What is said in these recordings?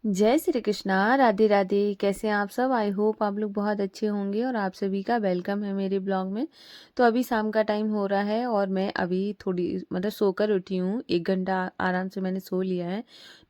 जय श्री कृष्णा, राधे राधे। कैसे हैं आप सब? आई होप आप लोग बहुत अच्छे होंगे और आप सभी का वेलकम है मेरे ब्लॉग में। तो अभी शाम का टाइम हो रहा है और मैं अभी थोड़ी मतलब सोकर उठी हूँ। 1 घंटा आराम से मैंने सो लिया है।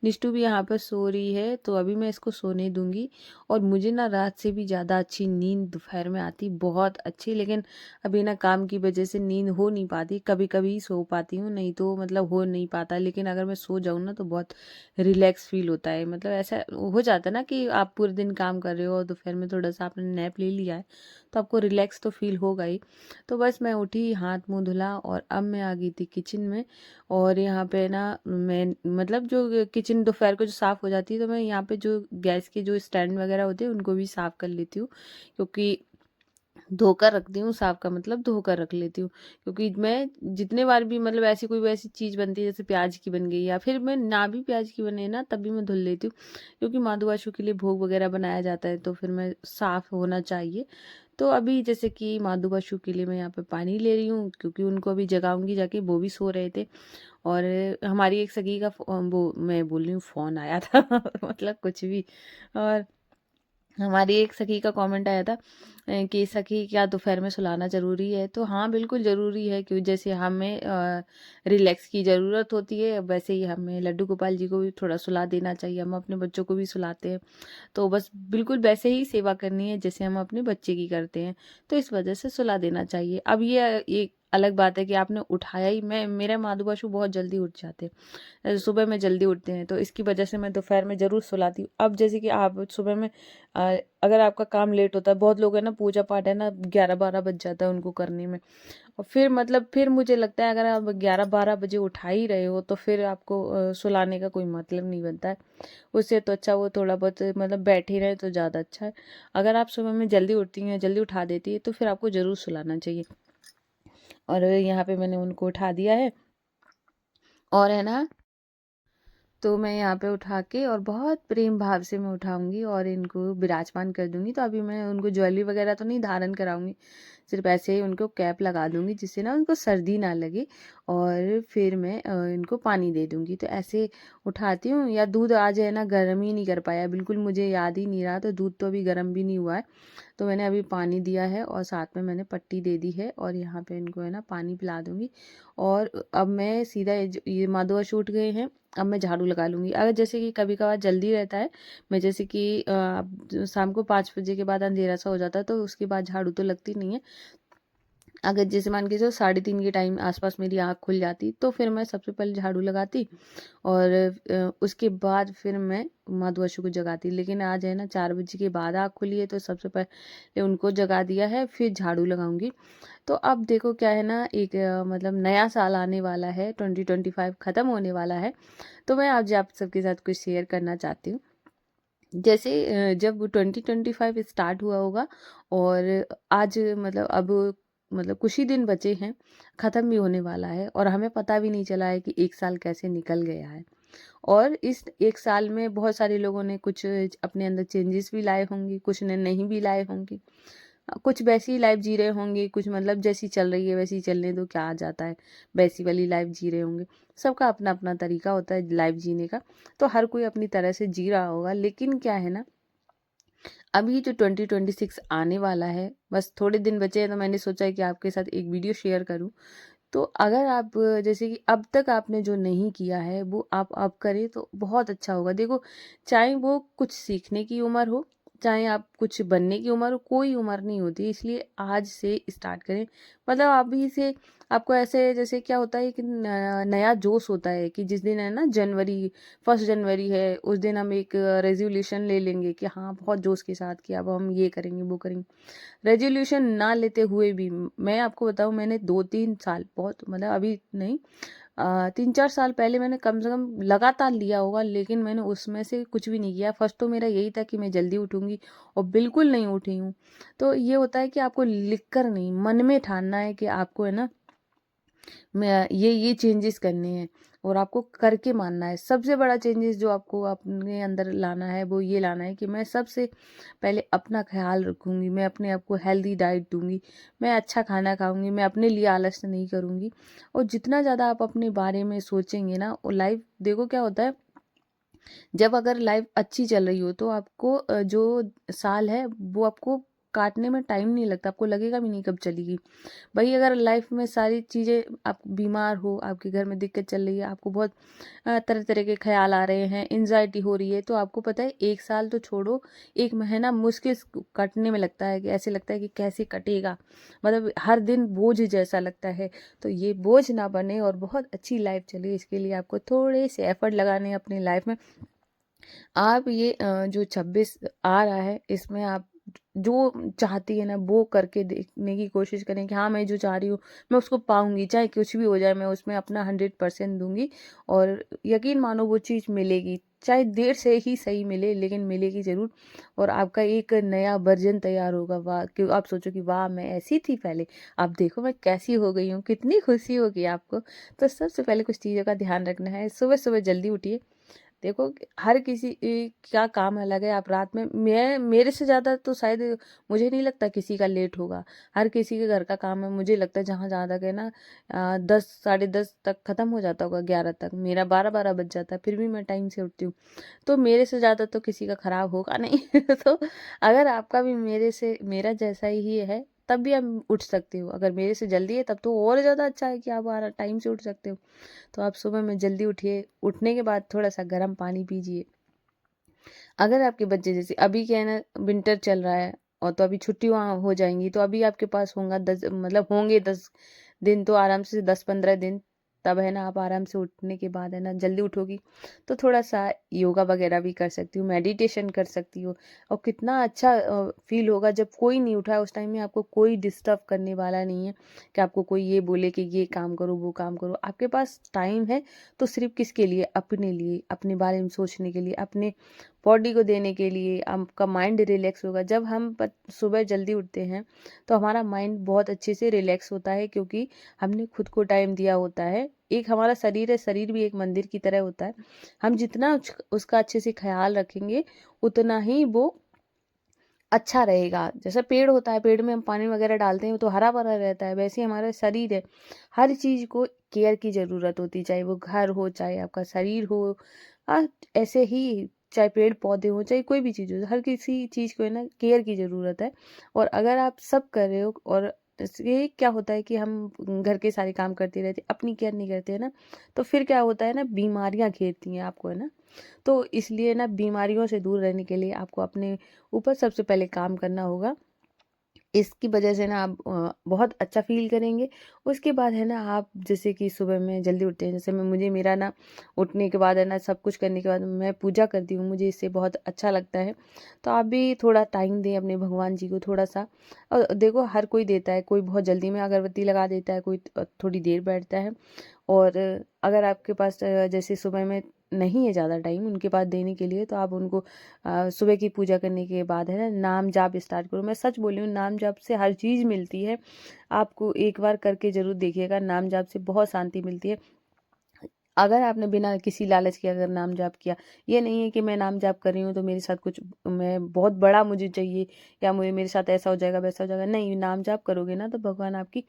निष्ठू भी यहाँ पर सो रही है, तो अभी मैं इसको सोने दूंगी। और मुझे ना रात से भी ज़्यादा अच्छी नींद दोपहर में आती, बहुत अच्छी। लेकिन अभी ना काम की वजह से नींद हो नहीं पाती। कभी कभी सो पाती हूँ, नहीं तो मतलब हो नहीं पाता। लेकिन अगर मैं सो जाऊँ ना तो बहुत रिलैक्स फील होता है। मतलब ऐसा हो जाता है ना कि आप पूरे दिन काम कर रहे हो और दोपहर में थोड़ा सा आपने नैप ले लिया है, तो आपको रिलैक्स तो फील होगा ही। तो बस मैं उठी, हाथ मुंह धुला और अब मैं आ गई थी किचन में। और यहाँ पे ना मैं मतलब जो किचन दोपहर को जो साफ़ हो जाती है, तो मैं यहाँ पे जो गैस के जो स्टैंड वगैरह होते हैं उनको भी साफ़ कर लेती हूँ। क्योंकि धोकर रखती हूँ, साफ का मतलब धोकर रख लेती हूँ। क्योंकि मैं जितने बार भी मतलब ऐसी कोई वैसी चीज़ बनती है जैसे प्याज की बन गई, या फिर मैं ना भी प्याज की बने ना तब भी मैं धुल लेती हूँ। क्योंकि माधुवाशु के लिए भोग वगैरह बनाया जाता है, तो फिर मैं साफ होना चाहिए। तो अभी जैसे कि माधुवाशु के लिए मैं यहाँ पे पानी ले रही हूँ, क्योंकि उनको अभी जगाऊंगी जाके, वो भी सो रहे थे। और हमारी एक सगी का वो मैं बोल रही हूँ फ़ोन आया था मतलब कुछ भी। और हमारी एक सखी का कमेंट आया था कि सखी क्या दोपहर में सुलाना ज़रूरी है? तो हाँ, बिल्कुल ज़रूरी है। क्यों, जैसे हमें रिलैक्स की ज़रूरत होती है, वैसे ही हमें लड्डू गोपाल जी को भी थोड़ा सुला देना चाहिए। हम अपने बच्चों को भी सुलाते हैं, तो बस बिल्कुल वैसे ही सेवा करनी है जैसे हम अपने बच्चे की करते हैं। तो इस वजह से सुला देना चाहिए। अब ये एक अलग बात है कि आपने उठाया ही, मैं मेरे माधुबाशु बहुत जल्दी उठ जाते हैं। सुबह में जल्दी उठते हैं, तो इसकी वजह से मैं दोपहर में ज़रूर सुलाती हूँ। अब जैसे कि आप सुबह में अगर आपका काम लेट होता है, बहुत लोग है ना पूजा पाठ है ना 11-12 बज जाता है उनको करने में। और फिर मतलब फिर मुझे लगता है अगर आप 11-12 बजे उठा ही रहे हो तो फिर आपको सुलाने का कोई मतलब नहीं बनता है। उससे तो अच्छा वो थोड़ा बहुत मतलब बैठे रहे तो ज़्यादा अच्छा है। अगर आप सुबह में जल्दी उठती हैं, जल्दी उठा देती है, तो फिर आपको ज़रूर सुलाना चाहिए। और यहाँ पे मैंने उनको उठा दिया है। और है ना, तो मैं यहाँ पे उठा के और बहुत प्रेम भाव से मैं उठाऊंगी और इनको विराजमान कर दूंगी। तो अभी मैं उनको ज्वेलरी वगैरह तो नहीं धारण कराऊंगी, सिर्फ ऐसे ही उनको कैप लगा दूंगी जिससे ना उनको सर्दी ना लगे। और फिर मैं इनको पानी दे दूंगी। तो ऐसे उठाती हूँ। या दूध आज है ना गर्म ही नहीं कर पाया, बिल्कुल मुझे याद ही नहीं रहा, तो दूध तो अभी गर्म भी नहीं हुआ है। तो मैंने अभी पानी दिया है और साथ में मैंने पट्टी दे दी है, और यहाँ पे इनको है ना पानी पिला दूंगी। और अब मैं सीधा ये माधुआ छूट गए हैं, अब मैं झाड़ू लगा लूँगी। अगर जैसे कि कभी-कभार जल्दी रहता है, मैं जैसे कि शाम को 5 बजे के बाद अंधेरा सा हो जाता है, तो उसके बाद झाड़ू तो लगती नहीं है। अगर जैसे मान के चलो 3:30 के टाइम आसपास मेरी आँख खुल जाती, तो फिर मैं सबसे पहले झाड़ू लगाती। और उसके बाद फिर मैं मधुआशु को जगाती। लेकिन आज है ना 4 बजे के बाद आँख खुली है, तो सबसे पहले उनको जगा दिया है, फिर झाड़ू लगाऊंगी। तो अब देखो क्या है ना, एक मतलब नया साल आने वाला है, 2025 ख़त्म होने वाला है। तो मैं आज आप सबके साथ कुछ शेयर करना चाहती हूँ। जैसे जब 2025 स्टार्ट हुआ होगा, और आज मतलब अब मतलब कुछ ही दिन बचे हैं, ख़त्म भी होने वाला है, और हमें पता भी नहीं चला है कि 1 साल कैसे निकल गया है। और इस 1 साल में बहुत सारे लोगों ने कुछ अपने अंदर चेंजेस भी लाए होंगे, कुछ ने नहीं भी लाए होंगे। कुछ वैसी लाइफ जी रहे होंगे, कुछ मतलब जैसी चल रही है वैसी चलने दो, क्या आ जाता है, वैसी वाली लाइफ जी रहे होंगे। सबका अपना अपना तरीका होता है लाइफ जीने का, तो हर कोई अपनी तरह से जी रहा होगा। लेकिन क्या है ना, अभी जो 2026 आने वाला है, बस थोड़े दिन बचे हैं, तो मैंने सोचा है कि आपके साथ एक वीडियो शेयर करूं। तो अगर आप जैसे कि अब तक आपने जो नहीं किया है वो आप अब करें तो बहुत अच्छा होगा। देखो, चाहे वो कुछ सीखने की उम्र हो, चाहे आप कुछ बनने की उम्र हो, कोई उम्र नहीं होती। इसलिए आज से स्टार्ट करें। मतलब अभी से आपको ऐसे जैसे क्या होता है कि नया जोश होता है कि जिस दिन है ना जनवरी, 1 जनवरी है, उस दिन हम एक रेजोल्यूशन ले लेंगे कि हाँ बहुत जोश के साथ कि अब हम ये करेंगे वो करेंगे। रेजोल्यूशन ना लेते हुए भी मैं आपको बताऊं, मैंने 2-3 साल, बहुत मतलब अभी नहीं, 3-4 साल पहले मैंने कम से कम लगातार लिया होगा, लेकिन मैंने उसमें से कुछ भी नहीं किया। फर्स्ट तो मेरा यही था कि मैं जल्दी उठूंगी, और बिल्कुल नहीं उठी हूँ। तो ये होता है कि आपको लिख कर नहीं, मन में ठानना है कि आपको है ना मैं ये चेंजेस करने हैं, और आपको करके मानना है। सबसे बड़ा चेंजेस जो आपको अपने अंदर लाना है वो ये लाना है कि मैं सबसे पहले अपना ख्याल रखूंगी, मैं अपने आप को हेल्दी डाइट दूंगी, मैं अच्छा खाना खाऊंगी, मैं अपने लिए आलस नहीं करूंगी। और जितना ज़्यादा आप अपने बारे में सोचेंगे ना, वो लाइफ देखो क्या होता है, जब अगर लाइफ अच्छी चल रही हो तो आपको जो साल है वो आपको काटने में टाइम नहीं लगता, आपको लगेगा भी नहीं कब चलेगी। वही अगर लाइफ में सारी चीज़ें, आप बीमार हो, आपके घर में दिक्कत चल रही है, आपको बहुत तरह तरह के ख्याल आ रहे हैं, एंजाइटी हो रही है, तो आपको पता है 1 साल तो छोड़ो, 1 महीना मुश्किल कटने में लगता है, कि ऐसे लगता है कि कैसे कटेगा, मतलब हर दिन बोझ जैसा लगता है। तो ये बोझ ना बने और बहुत अच्छी लाइफ चले, इसके लिए आपको थोड़े से एफर्ट लगाने हैं अपनी लाइफ में। आप ये जो 26 आ रहा है, इसमें आप जो चाहती है ना वो करके देखने की कोशिश करें कि हाँ, मैं जो चाह रही हूँ मैं उसको पाऊंगी, चाहे कुछ भी हो जाए, मैं उसमें अपना 100% दूंगी। और यकीन मानो वो चीज़ मिलेगी, चाहे देर से ही सही मिले, लेकिन मिलेगी ज़रूर। और आपका एक नया वर्जन तैयार होगा। वाह, कि आप सोचो कि वाह, मैं ऐसी थी पहले, आप देखो मैं कैसी हो गई हूँ, कितनी खुशी होगी आपको। तो सबसे पहले कुछ चीज़ों का ध्यान रखना है। सुबह सुबह जल्दी उठिए। देखो हर किसी का काम अलग है। आप रात में, मैं मेरे से ज़्यादा तो शायद मुझे नहीं लगता किसी का लेट होगा। हर किसी के घर का काम है, मुझे लगता है जहाँ जहाँ तक है ना 10 साढ़े 10 तक ख़त्म हो जाता होगा, 11 तक। मेरा 12 बज जाता है, फिर भी मैं टाइम से उठती हूँ। तो मेरे से ज़्यादा तो किसी का ख़राब होगा नहीं। तो अगर आपका भी मेरा जैसा ही है, तब भी आप उठ सकते हो। अगर मेरे से जल्दी है तब तो और ज़्यादा अच्छा है कि आप टाइम से उठ सकते हो। तो आप सुबह में जल्दी उठिए। उठने के बाद थोड़ा सा गर्म पानी पीजिए। अगर आपके बच्चे, जैसे अभी क्या है ना, विंटर चल रहा है और तो अभी छुट्टियां हो जाएंगी, तो अभी आपके पास होंगे 10 दिन, तो आराम से 10-15 दिन, तब है ना आप आराम से उठने के बाद है ना जल्दी उठोगी, तो थोड़ा सा योगा वगैरह भी कर सकती हो, मेडिटेशन कर सकती हो। और कितना अच्छा फील होगा जब कोई नहीं उठा है, उस टाइम में आपको कोई डिस्टर्ब करने वाला नहीं है कि आपको कोई ये बोले कि ये काम करो वो काम करो। आपके पास टाइम है तो सिर्फ किसके लिए? अपने लिए, अपने बारे में सोचने के लिए, अपने बॉडी को देने के लिए। आपका माइंड रिलैक्स होगा जब हम सुबह जल्दी उठते हैं, तो हमारा माइंड बहुत अच्छे से रिलैक्स होता है, क्योंकि हमने खुद को टाइम दिया होता है। एक हमारा शरीर है, शरीर भी एक मंदिर की तरह होता है। हम जितना उसका अच्छे से ख्याल रखेंगे, उतना ही वो अच्छा रहेगा। जैसे पेड़ होता है, पेड़ में हम पानी वगैरह डालते हैं तो हरा भरा रहता है, वैसे ही हमारा शरीर है। हर चीज को केयर की जरूरत होती है, चाहे वो घर हो, चाहे आपका शरीर हो। आ, ऐसे ही चाहे पेड़ पौधे हो, चाहे कोई भी चीज हो, हर किसी चीज को है ना केयर की जरूरत है। और अगर आप सब कर रहे हो, और ये क्या होता है कि हम घर के सारे काम करते रहते, अपनी केयर नहीं करते है ना, तो फिर क्या होता है ना, बीमारियां घेरती हैं आपको, है ना। तो इसलिए ना बीमारियों से दूर रहने के लिए आपको अपने ऊपर सबसे पहले काम करना होगा। इसकी वजह से ना आप बहुत अच्छा फील करेंगे। उसके बाद है ना, आप जैसे कि सुबह में जल्दी उठते हैं, जैसे मैं मुझे मेरा ना उठने के बाद है ना, सब कुछ करने के बाद मैं पूजा करती हूँ, मुझे इससे बहुत अच्छा लगता है। तो आप भी थोड़ा टाइम दें अपने भगवान जी को, थोड़ा सा। और देखो हर कोई देता है, कोई बहुत जल्दी में अगरबत्ती लगा देता है, कोई थोड़ी देर बैठता है। और अगर आपके पास जैसे सुबह में नहीं है ज़्यादा टाइम उनके पास देने के लिए, तो आप उनको सुबह की पूजा करने के बाद है ना नाम जाप स्टार्ट करो। मैं सच बोली हूँ, नाम जाप से हर चीज़ मिलती है। आपको एक बार करके ज़रूर देखिएगा, नाम जाप से बहुत शांति मिलती है। अगर आपने बिना किसी लालच के अगर नाम जाप किया, ये नहीं है कि मैं नाम जाप कर रही हूँ तो मेरे साथ कुछ, मैं बहुत बड़ा मुझे चाहिए, या मुझे मेरे साथ ऐसा हो जाएगा वैसा हो जाएगा। नहीं, नाम जाप करोगे ना तो भगवान आपकी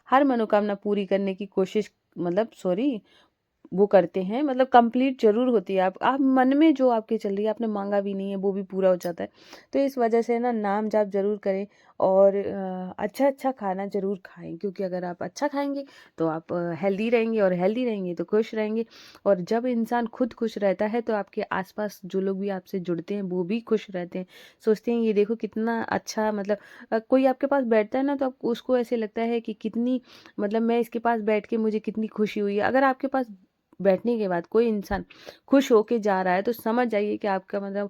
हर मनोकामना पूरी करने की कोशिश, मतलब सॉरी, वो करते हैं, मतलब कंप्लीट जरूर होती है। आप मन में जो आपके चल रही है, आपने मांगा भी नहीं है, वो भी पूरा हो जाता है। तो इस वजह से ना नाम जाप जरूर करें। और अच्छा अच्छा खाना जरूर खाएं, क्योंकि अगर आप अच्छा खाएंगे तो आप हेल्दी रहेंगे, और हेल्दी रहेंगे तो खुश रहेंगे। और जब इंसान खुद खुश रहता है, तो आपके आसपास जो लोग भी आपसे जुड़ते हैं वो भी खुश रहते हैं, सोचते हैं ये देखो कितना अच्छा, मतलब कोई आपके पास बैठता है ना, तो आप उसको ऐसे लगता है कि कितनी, मतलब मैं इसके पास बैठ के मुझे कितनी खुशी हुई है। अगर आपके पास बैठने के बाद कोई इंसान खुश होके जा रहा है, तो समझ जाइए कि आपका मतलब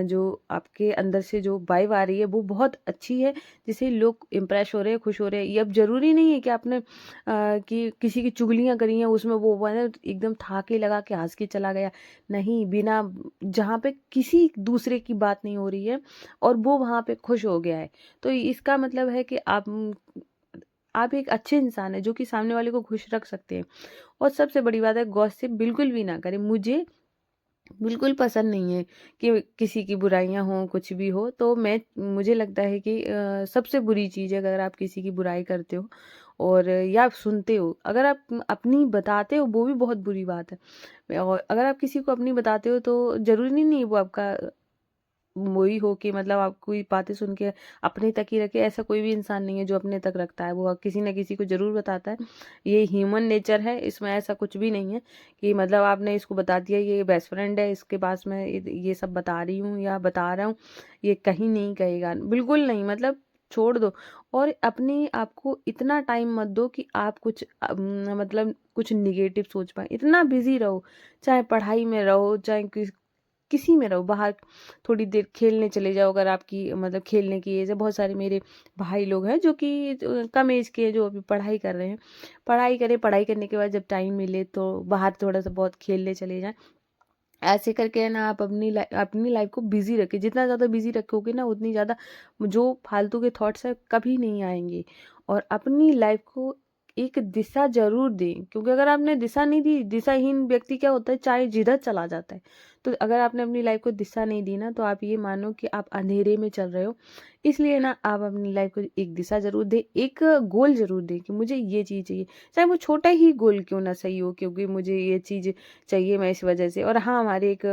जो आपके अंदर से जो वाइब आ रही है वो बहुत अच्छी है, जिससे लोग इम्प्रेस हो रहे हैं, खुश हो रहे हैं। ये अब जरूरी नहीं है कि आपने कि किसी की चुगलियां करी हैं, उसमें वो ना एकदम ठाके लगा के हंस के चला गया। नहीं, बिना, जहाँ पे किसी दूसरे की बात नहीं हो रही है और वो वहां पे खुश हो गया है, तो इसका मतलब है कि आप एक अच्छे इंसान है, जो कि सामने वाले को खुश रख सकते हैं। और सबसे बड़ी बात है, गॉसिप बिल्कुल भी ना करें। मुझे बिल्कुल पसंद नहीं है कि किसी की बुराइयां हों, कुछ भी हो। तो मुझे लगता है कि सबसे बुरी चीज़ है अगर आप किसी की बुराई करते हो। और या आप सुनते हो। अगर आप अपनी बताते हो वो भी बहुत बुरी बात है, और अगर आप किसी को अपनी बताते हो तो ज़रूरी नहीं वो आपका वही हो कि मतलब आप कोई बातें सुन के अपने तक ही रखे। ऐसा कोई भी इंसान नहीं है जो अपने तक रखता है, वो किसी न किसी को ज़रूर बताता है। ये ह्यूमन नेचर है, इसमें ऐसा कुछ भी नहीं है कि मतलब आपने इसको बता दिया ये बेस्ट फ्रेंड है, इसके पास मैं ये सब बता रही हूँ या बता रहा हूँ, ये कहीं नहीं कहेगा, बिल्कुल नहीं। मतलब छोड़ दो, और अपने आप को इतना टाइम मत दो कि आप कुछ मतलब कुछ निगेटिव सोच पाए। इतना बिजी रहो, चाहे पढ़ाई में रहो, चाहे किसी में रहो, बाहर थोड़ी देर खेलने चले जाओ। अगर आपकी मतलब खेलने की एज है, बहुत सारे मेरे भाई लोग हैं जो कि कम एज के हैं, जो अभी पढ़ाई कर रहे हैं। पढ़ाई करें, पढ़ाई करने के बाद जब टाइम मिले तो बाहर थोड़ा सा बहुत खेलने चले जाएं। ऐसे करके है ना आप अपनी लाइफ को बिजी रखें। जितना ज़्यादा बिजी रखोगे ना, उतनी ज़्यादा जो फालतू के थॉट्स है कभी नहीं आएंगे। और अपनी लाइफ को एक दिशा जरूर दें, क्योंकि अगर आपने दिशा नहीं दी, दिशाहीन व्यक्ति क्या होता है, चाहे जिधर चला जाता है। तो अगर आपने अपनी लाइफ को दिशा नहीं दी ना, तो आप ये मानो कि आप अंधेरे में चल रहे हो। इसलिए ना आप अपनी लाइफ को एक दिशा जरूर दें, एक गोल जरूर दें कि मुझे ये चीज़ चाहिए, चाहे वो छोटा ही गोल क्यों ना सही हो, क्योंकि मुझे ये चीज़ चाहिए मैं इस वजह से। और हाँ, हमारे एक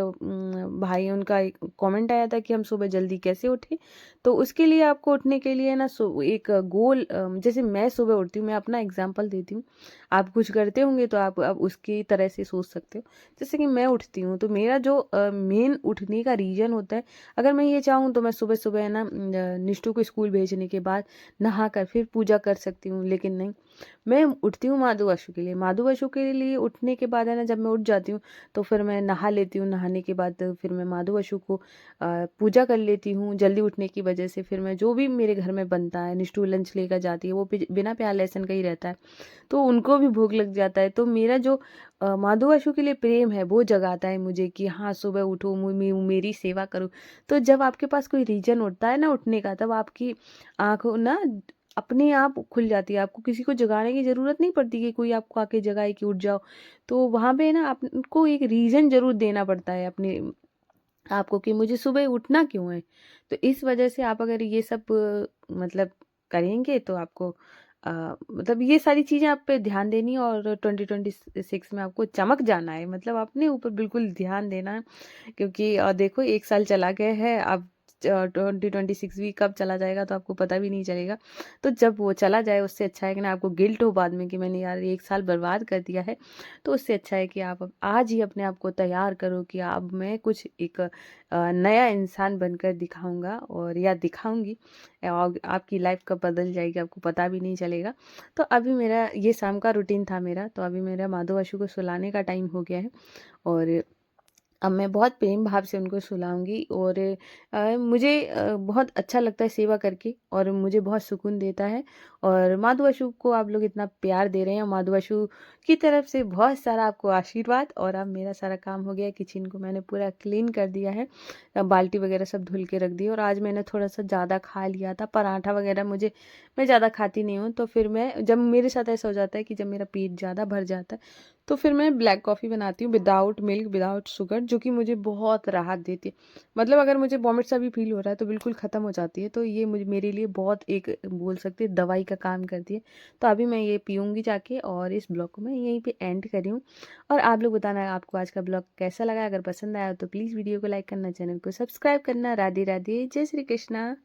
भाई हैं, उनका एक कमेंट आया था कि हम सुबह जल्दी कैसे उठें। तो उसके लिए आपको उठने के लिए ना एक गोल, जैसे मैं सुबह उठती हूँ, मैं अपना एग्जांपल देती हूँ। आप कुछ करते होंगे तो आप उसकी तरह से सोच सकते हो। जैसे कि मैं उठती हूँ तो मेरा जो मेन उठने का रीज़न होता है, अगर मैं ये चाहूँ तो मैं सुबह सुबह है ना निष्ठू को स्कूल भेजने के बाद नहा कर फिर पूजा कर सकती हूँ। लेकिन नहीं, मैं उठती हूँ माधु वशु के लिए। माधु वशु के लिए उठने के बाद है ना, जब मैं उठ जाती हूँ तो फिर मैं नहा लेती हूँ। नहाने के बाद फिर मैं माधु वशु को पूजा कर लेती हूँ। जल्दी उठने की वजह से फिर मैं जो भी मेरे घर में बनता है, निष्ठू लंच लेकर जाती है, वो बिना प्याज लहसुन का ही रहता है, तो उनको भी भूख लग जाता है। तो मेरा जो माधु वशु के लिए प्रेम है वो जगाता है मुझे कि हाँ सुबह उठो, मेरी सेवा करो। तो जब आपके पास कोई रीजन होता है ना उठने का, तब आपकी आँख ना अपने आप खुल जाती है। आपको किसी को जगाने की ज़रूरत नहीं पड़ती कि कोई आपको आके जगाए कि उठ जाओ। तो वहाँ पे ना आपको एक रीज़न ज़रूर देना पड़ता है अपने आपको कि मुझे सुबह उठना क्यों है। तो इस वजह से आप अगर ये सब मतलब करेंगे तो आपको मतलब ये सारी चीज़ें आप पे ध्यान देनी है, और 2026 में आपको चमक जाना है। मतलब अपने ऊपर बिल्कुल ध्यान देना है, क्योंकि देखो 1 साल चला गया है, अब 2026 भी कब चला जाएगा तो आपको पता भी नहीं चलेगा। तो जब वो चला जाए, उससे अच्छा है कि ना आपको गिल्ट हो बाद में कि मैंने यार 1 साल बर्बाद कर दिया है। तो उससे अच्छा है कि आप अब आज ही अपने आप को तैयार करो कि अब मैं कुछ एक नया इंसान बनकर दिखाऊंगा और या दिखाऊंगी, और आपकी लाइफ कब बदल जाएगी आपको पता भी नहीं चलेगा। तो अभी मेरा ये शाम का रूटीन था मेरा, तो अभी मेरा माधव वशु को सुलाने का टाइम हो गया है, और अब मैं बहुत प्रेम भाव से उनको सुलाऊंगी। और मुझे बहुत अच्छा लगता है सेवा करके, और मुझे बहुत सुकून देता है। और माधु को आप लोग इतना प्यार दे रहे हैं, माधु की तरफ से बहुत सारा आपको आशीर्वाद। और अब मेरा सारा काम हो गया है, किचन को मैंने पूरा क्लीन कर दिया है, बाल्टी वगैरह सब धुल के रख दी। और आज मैंने थोड़ा सा ज़्यादा खा लिया था पराठा वगैरह, मैं ज़्यादा खाती नहीं हूँ। तो फिर मैं, जब मेरे साथ ऐसा हो जाता है कि जब मेरा पेट ज़्यादा भर जाता है, तो फिर मैं ब्लैक कॉफ़ी बनाती हूँ विदाउट मिल्क, विदाउट शुगर, जो कि मुझे बहुत राहत देती है। मतलब अगर मुझे वॉमिट सा भी फील हो रहा है तो बिल्कुल ख़त्म हो जाती है। तो ये मुझे मेरे लिए बहुत एक बोल सकते हैं दवाई का काम करती है। तो अभी मैं ये पीऊँगी जाके, और इस ब्लॉग को मैं यहीं पे एंड कर रही हूँ। और आप लोग बताना आपको आज का ब्लॉग कैसा लगा। अगर पसंद आया तो प्लीज़ वीडियो को लाइक करना, चैनल को सब्सक्राइब करना। राधे राधे, जय श्री कृष्णा।